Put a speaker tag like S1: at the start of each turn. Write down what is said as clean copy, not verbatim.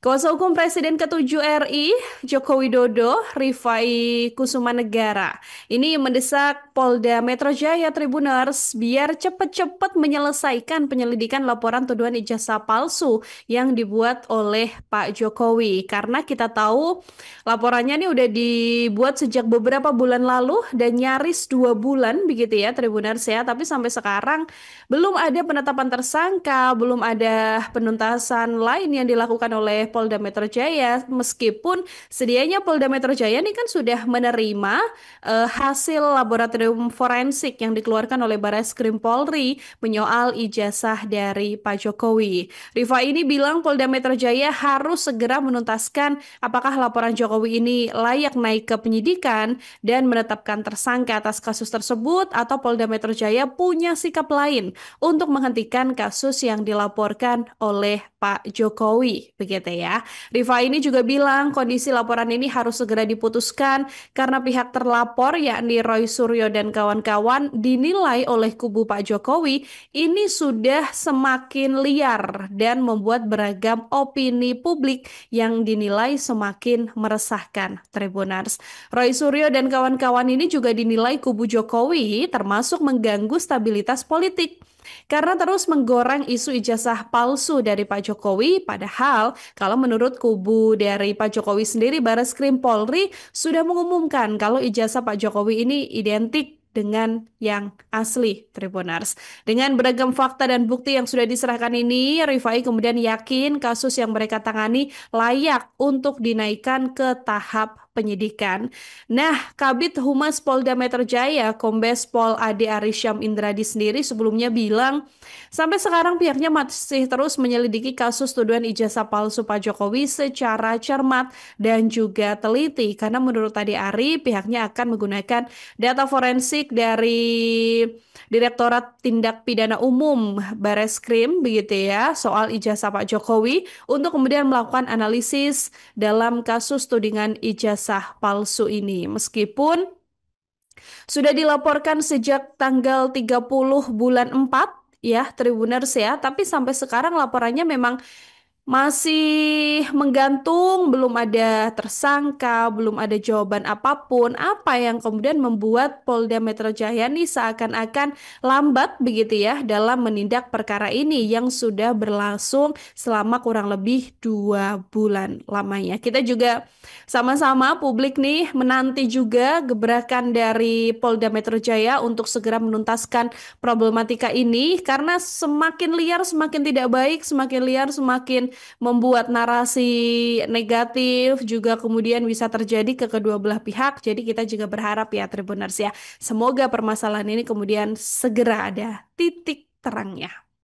S1: Kuasa hukum Presiden ke-7 RI, Joko Widodo, Rifai Kusumanegara, ini mendesak Polda Metro Jaya Tribuners biar cepat-cepat menyelesaikan penyelidikan laporan tuduhan ijazah palsu yang dibuat oleh Pak Jokowi. Karena kita tahu laporannya ini udah dibuat sejak beberapa bulan lalu dan nyaris 2 bulan begitu ya Tribuners ya. Tapi sampai sekarang belum ada penetapan tersangka, belum ada penuntasan lain yang dilakukan oleh Polda Metro Jaya, meskipun sedianya Polda Metro Jaya ini kan sudah menerima hasil laboratorium forensik yang dikeluarkan oleh Barreskrim Polri menyoal ijazah dari Pak Jokowi. Rifa ini bilang Polda Metro Jaya harus segera menuntaskan apakah laporan Jokowi ini layak naik ke penyidikan dan menetapkan tersangka atas kasus tersebut atau Polda Metro Jaya punya sikap lain untuk menghentikan kasus yang dilaporkan oleh Pak Jokowi, begitu ya. Rifa ini juga bilang kondisi laporan ini harus segera diputuskan karena pihak terlapor yakni Roy Suryo dan kawan-kawan dinilai oleh kubu Pak Jokowi ini sudah semakin liar dan membuat beragam opini publik yang dinilai semakin meresahkan Tribuners. Roy Suryo dan kawan-kawan ini juga dinilai kubu Jokowi termasuk mengganggu stabilitas politik karena terus menggoreng isu ijazah palsu dari Pak Jokowi, padahal kalau menurut kubu dari Pak Jokowi sendiri, Barreskrim Polri sudah mengumumkan kalau ijazah Pak Jokowi ini identik dengan yang asli, Tribuners. Dengan beragam fakta dan bukti yang sudah diserahkan ini, Rifai kemudian yakin kasus yang mereka tangani layak untuk dinaikkan ke tahap penyidikan. Nah, Kabid Humas Polda Metro Jaya, Kombes Pol Ade Arisyam Indradi sendiri sebelumnya bilang, sampai sekarang pihaknya masih terus menyelidiki kasus tuduhan ijazah palsu Pak Jokowi secara cermat dan juga teliti. Karena menurut Ade Ari, pihaknya akan menggunakan data forensik dari Direktorat Tindak Pidana Umum Barreskrim begitu ya soal ijazah Pak Jokowi untuk kemudian melakukan analisis dalam kasus tudingan ijazah palsu ini. Meskipun sudah dilaporkan sejak tanggal 30 bulan 4 ya Tribuners ya, tapi sampai sekarang laporannya memang masih menggantung, belum ada tersangka, belum ada jawaban apapun. Apa yang kemudian membuat Polda Metro Jaya nih seakan-akan lambat begitu ya dalam menindak perkara ini yang sudah berlangsung selama kurang lebih 2 bulan lamanya. Kita juga sama-sama publik nih menanti juga gebrakan dari Polda Metro Jaya untuk segera menuntaskan problematika ini karena semakin liar semakin tidak baik, semakin liar semakin membuat narasi negatif juga kemudian bisa terjadi ke kedua belah pihak. Jadi kita juga berharap ya Tribuners ya, semoga permasalahan ini kemudian segera ada titik terangnya.